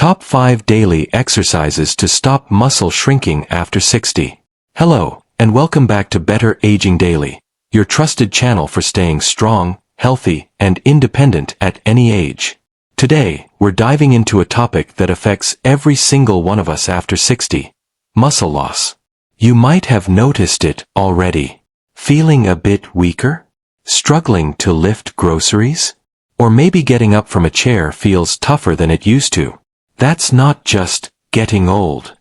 Top 5 Daily Exercises to Stop Muscle Shrinking After 60. Hello, and welcome back to Better Aging Daily, your trusted channel for staying strong, healthy, and independent at any age. Today, we're diving into a topic that affects every single one of us after 60. Muscle loss. You might have noticed it already. Feeling a bit weaker? Struggling to lift groceries? Or maybe getting up from a chair feels tougher than it used to. That's not just getting old.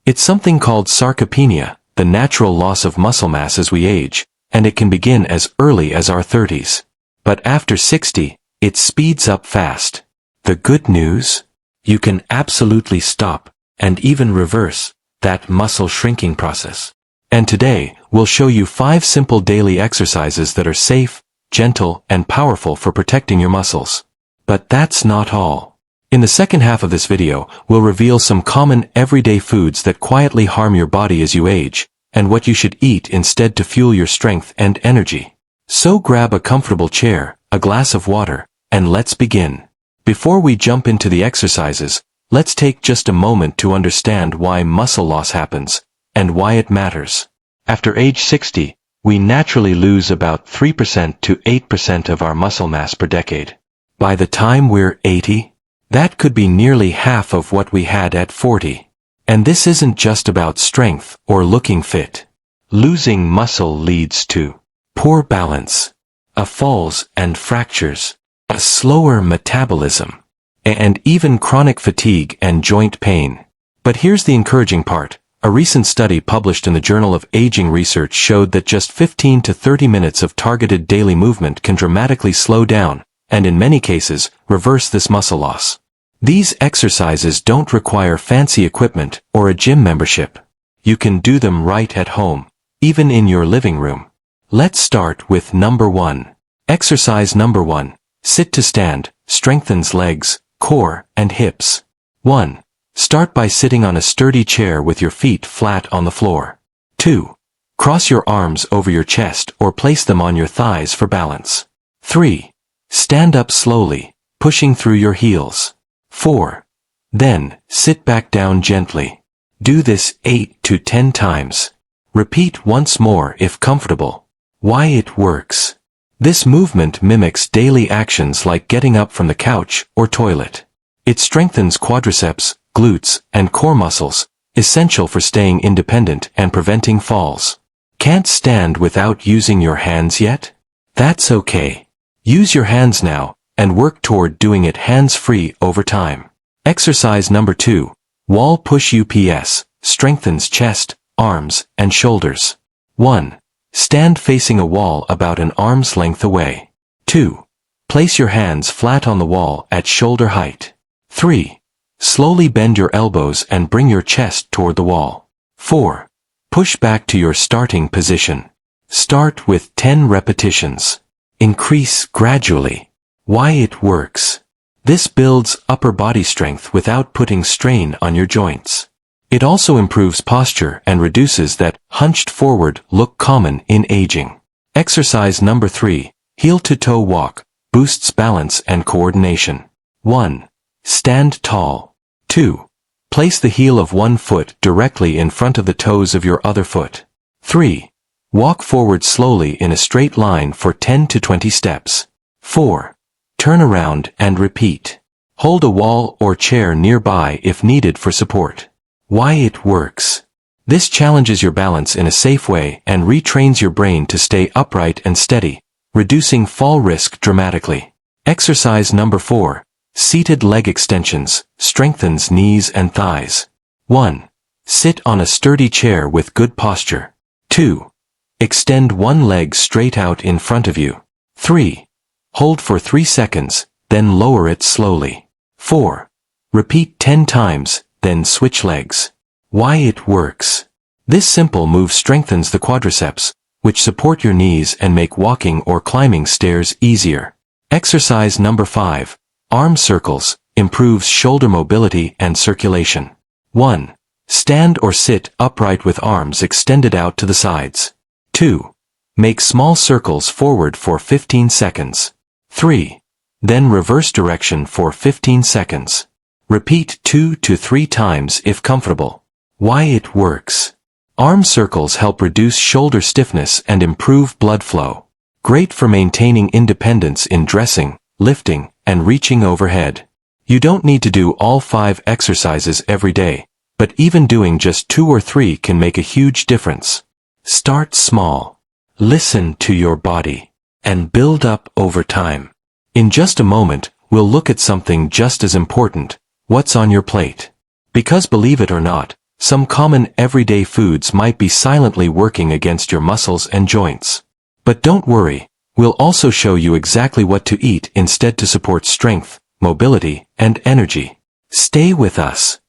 It's something called sarcopenia, the natural loss of muscle mass as we age, and it can begin as early as our 30s. But after 60, it speeds up fast. The good news? You can absolutely stop, and even reverse, that muscle shrinking process. And today, we'll show you 5 simple daily exercises that are safe, gentle, and powerful for protecting your muscles. But that's not all. In the second half of this video, we'll reveal some common everyday foods that quietly harm your body as you age, and what you should eat instead to fuel your strength and energy. So grab a comfortable chair, a glass of water, and let's begin. Before we jump into the exercises, let's take just a moment to understand why muscle loss happens, and why it matters. After age 60, we naturally lose about 3% to 8% of our muscle mass per decade. By the time we're 80, that could be nearly half of what we had at 40. And this isn't just about strength or looking fit. Losing muscle leads to poor balance, falls and fractures, a slower metabolism, and even chronic fatigue and joint pain. But here's the encouraging part. A recent study published in the Journal of Aging Research showed that just 15 to 30 minutes of targeted daily movement can dramatically slow down, and in many cases, reverse this muscle loss. These exercises don't require fancy equipment or a gym membership. You can do them right at home, even in your living room. Let's start with number 1. Exercise number 1. Sit to stand, strengthens legs, core, and hips. 1. Start by sitting on a sturdy chair with your feet flat on the floor. 2. Cross your arms over your chest or place them on your thighs for balance. 3. Stand up slowly, pushing through your heels. 4. Then, sit back down gently. Do this 8 to 10 times. Repeat once more if comfortable. Why it works. This movement mimics daily actions like getting up from the couch or toilet. It strengthens quadriceps, glutes, and core muscles, essential for staying independent and preventing falls. Can't stand without using your hands yet? That's okay. Use your hands now, and work toward doing it hands-free over time. Exercise number 2. Wall push UPS, strengthens chest, arms, and shoulders. 1. Stand facing a wall about an arm's length away. 2. Place your hands flat on the wall at shoulder height. 3. Slowly bend your elbows and bring your chest toward the wall. 4. Push back to your starting position. Start with 10 repetitions. Increase gradually. Why it works. This builds upper body strength without putting strain on your joints. It also improves posture and reduces that hunched forward look common in aging. Exercise number 3. Heel-to-toe walk, boosts balance and coordination. 1. Stand tall. 2. Place the heel of one foot directly in front of the toes of your other foot. 3. Walk forward slowly in a straight line for 10 to 20 steps. 4. Turn around and repeat. Hold a wall or chair nearby if needed for support. Why it works. This challenges your balance in a safe way and retrains your brain to stay upright and steady, reducing fall risk dramatically. Exercise number 4. Seated leg extensions, strengthens knees and thighs. 1. Sit on a sturdy chair with good posture. 2. Extend one leg straight out in front of you. 3. Hold for 3 seconds, then lower it slowly. 4. Repeat 10 times, then switch legs. Why it works. This simple move strengthens the quadriceps, which support your knees and make walking or climbing stairs easier. Exercise number 5. Arm circles, improves shoulder mobility and circulation. 1. Stand or sit upright with arms extended out to the sides. 2. Make small circles forward for 15 seconds. 3. Then reverse direction for 15 seconds. Repeat 2 to 3 times if comfortable. Why it works. Arm circles help reduce shoulder stiffness and improve blood flow. Great for maintaining independence in dressing, lifting, and reaching overhead. You don't need to do all 5 exercises every day, but even doing just 2 or 3 can make a huge difference. Start small. Listen to your body, and build up over time. In just a moment, we'll look at something just as important: what's on your plate. Because believe it or not, some common everyday foods might be silently working against your muscles and joints. But don't worry, we'll also show you exactly what to eat instead to support strength, mobility, and energy. Stay with us.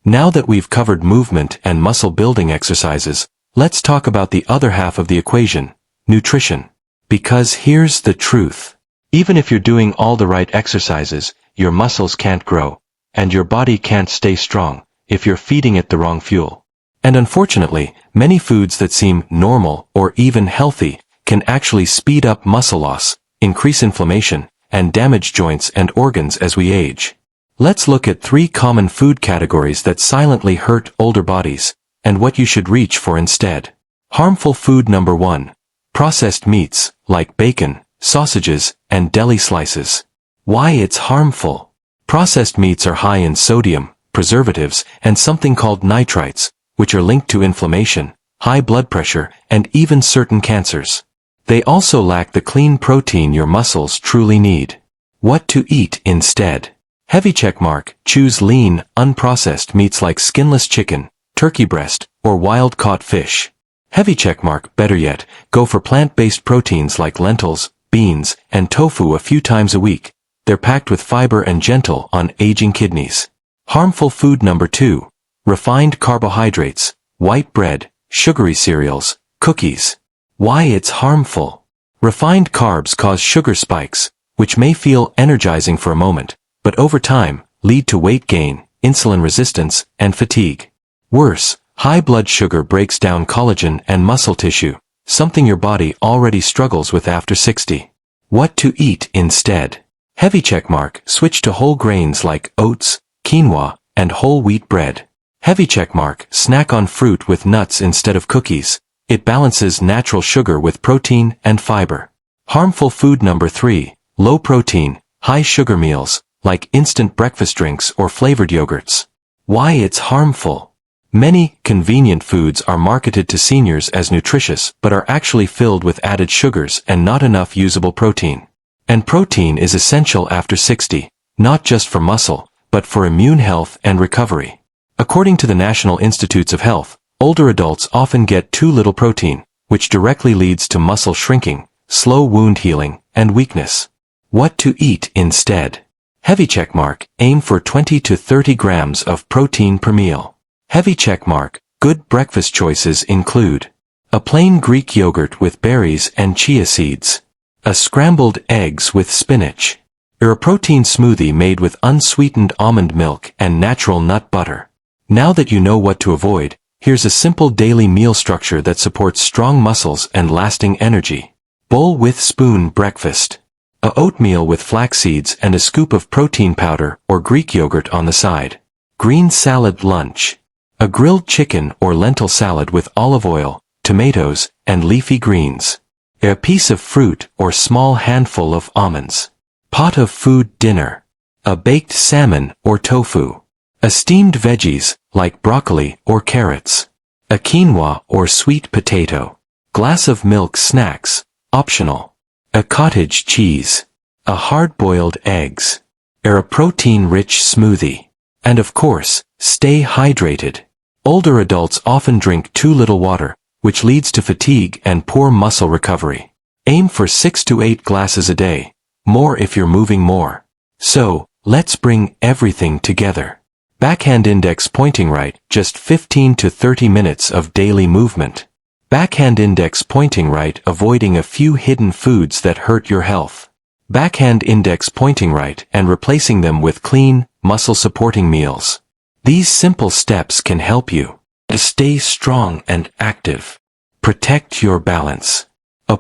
Now that we've covered movement and muscle building exercises, let's talk about the other half of the equation: nutrition. Because here's the truth. Even if you're doing all the right exercises, your muscles can't grow, and your body can't stay strong if you're feeding it the wrong fuel. And unfortunately, many foods that seem normal or even healthy can actually speed up muscle loss, increase inflammation, and damage joints and organs as we age. Let's look at 3 common food categories that silently hurt older bodies, and what you should reach for instead. Harmful food number 1. Processed meats, like bacon, sausages, and deli slices. Why it's harmful. Processed meats are high in sodium, preservatives, and something called nitrites, which are linked to inflammation, high blood pressure, and even certain cancers. They also lack the clean protein your muscles truly need. What to eat instead. Heavy checkmark: choose lean, unprocessed meats like skinless chicken, turkey breast, or wild-caught fish. Heavy checkmark: better yet, go for plant-based proteins like lentils, beans, and tofu a few times a week. They're packed with fiber and gentle on aging kidneys. Harmful food number 2. Refined carbohydrates, white bread, sugary cereals, cookies. Why it's harmful. Refined carbs cause sugar spikes, which may feel energizing for a moment, but over time, lead to weight gain, insulin resistance, and fatigue. Worse, high blood sugar breaks down collagen and muscle tissue, something your body already struggles with after 60. What to eat instead. Heavy checkmark: switch to whole grains like oats, quinoa, and whole wheat bread. Heavy checkmark: snack on fruit with nuts instead of cookies. It balances natural sugar with protein and fiber. Harmful food number 3. Low protein, high sugar meals, like instant breakfast drinks or flavored yogurts. Why it's harmful. Many convenient foods are marketed to seniors as nutritious but are actually filled with added sugars and not enough usable protein. And protein is essential after 60, not just for muscle, but for immune health and recovery. According to the National Institutes of Health, older adults often get too little protein, which directly leads to muscle shrinking, slow wound healing, and weakness. What to eat instead. Heavy checkmark: aim for 20 to 30 grams of protein per meal. Heavy checkmark: good breakfast choices include a plain Greek yogurt with berries and chia seeds, a scrambled eggs with spinach, or a protein smoothie made with unsweetened almond milk and natural nut butter. Now that you know what to avoid, here's a simple daily meal structure that supports strong muscles and lasting energy. Bowl with spoon breakfast. A oatmeal with flax seeds and a scoop of protein powder or Greek yogurt on the side. Green salad lunch. A grilled chicken or lentil salad with olive oil, tomatoes, and leafy greens. A piece of fruit or small handful of almonds. Pot of food dinner. A baked salmon or tofu. A steamed veggies, like broccoli or carrots. A quinoa or sweet potato. Glass of milk snacks, optional. A cottage cheese. A hard-boiled eggs. Or a protein-rich smoothie. And of course, stay hydrated. Older adults often drink too little water, which leads to fatigue and poor muscle recovery. Aim for 6 to 8 glasses a day, more if you're moving more. So, let's bring everything together. Backhand index pointing right, just 15 to 30 minutes of daily movement. Backhand index pointing right, avoiding a few hidden foods that hurt your health. Backhand index pointing right and replacing them with clean, muscle-supporting meals. These simple steps can help you to stay strong and active, protect your balance,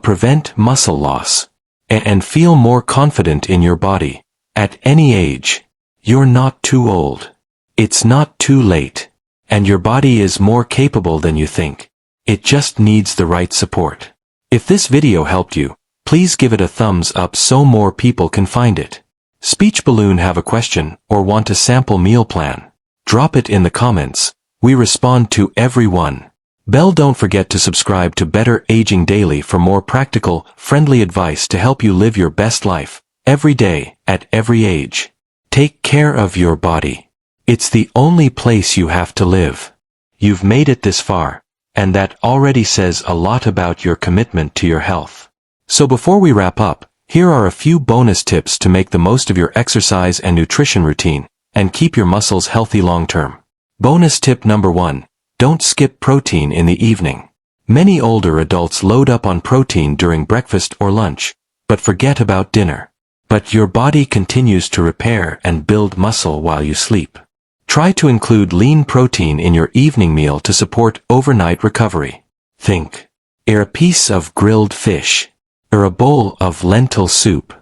prevent muscle loss, and feel more confident in your body. At any age, you're not too old. It's not too late. And your body is more capable than you think. It just needs the right support. If this video helped you, please give it a thumbs up so more people can find it. Speech Balloon have a question or want a sample meal plan? Drop it in the comments. We respond to everyone. Bell, don't forget to subscribe to Better Aging Daily for more practical, friendly advice to help you live your best life, every day, at every age. Take care of your body. It's the only place you have to live. You've made it this far, and that already says a lot about your commitment to your health. So before we wrap up, here are a few bonus tips to make the most of your exercise and nutrition routine, and keep your muscles healthy long-term. Bonus tip number 1. Don't skip protein in the evening. Many older adults load up on protein during breakfast or lunch, but forget about dinner. But your body continues to repair and build muscle while you sleep. Try to include lean protein in your evening meal to support overnight recovery. Think. A piece of grilled fish, or a bowl of lentil soup,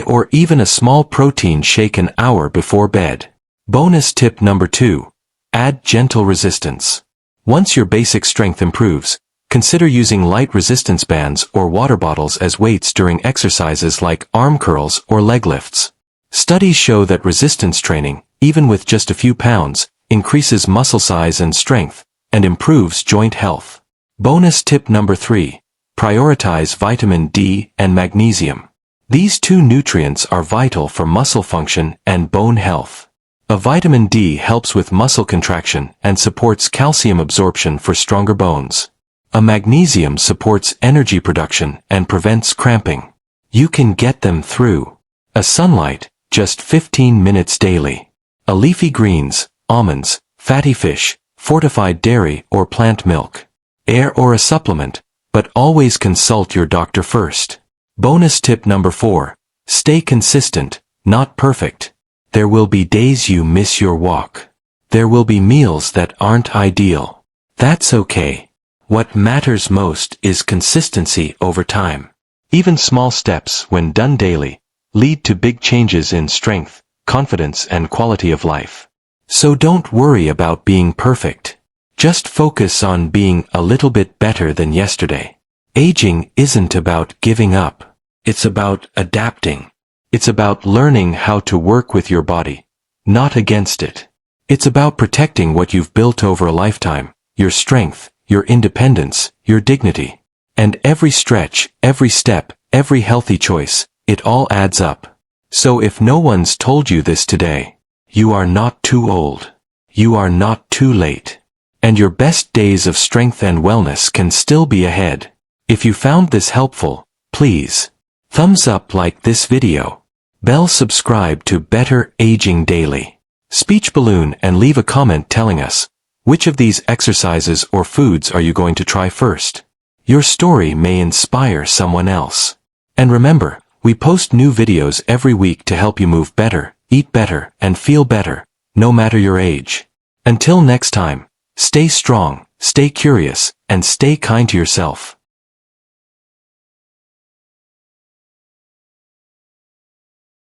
or even a small protein shake an hour before bed. Bonus tip number 2. Add gentle resistance. Once your basic strength improves, consider using light resistance bands or water bottles as weights during exercises like arm curls or leg lifts. Studies show that resistance training, even with just a few pounds, increases muscle size and strength, and improves joint health. Bonus tip number 3. Prioritize vitamin D and magnesium. These two nutrients are vital for muscle function and bone health. A vitamin D helps with muscle contraction and supports calcium absorption for stronger bones. A magnesium supports energy production and prevents cramping. You can get them through a sunlight, just 15 minutes daily. A leafy greens, almonds, fatty fish, fortified dairy or plant milk. Or a supplement, but always consult your doctor first. Bonus tip number 4. Stay consistent, not perfect. There will be days you miss your walk. There will be meals that aren't ideal. That's okay. What matters most is consistency over time. Even small steps, when done daily, lead to big changes in strength, confidence, and quality of life. So don't worry about being perfect. Just focus on being a little bit better than yesterday. Aging isn't about giving up. It's about adapting. It's about learning how to work with your body, not against it. It's about protecting what you've built over a lifetime, your strength, your independence, your dignity. And every stretch, every step, every healthy choice, it all adds up. So if no one's told you this today, you are not too old. You are not too late. And your best days of strength and wellness can still be ahead. If you found this helpful, please thumbs up like this video. Bell, subscribe to Better Aging Daily. Speech Balloon, and leave a comment telling us, which of these exercises or foods are you going to try first? Your story may inspire someone else. And remember, we post new videos every week to help you move better, eat better, and feel better, no matter your age. Until next time, stay strong, stay curious, and stay kind to yourself.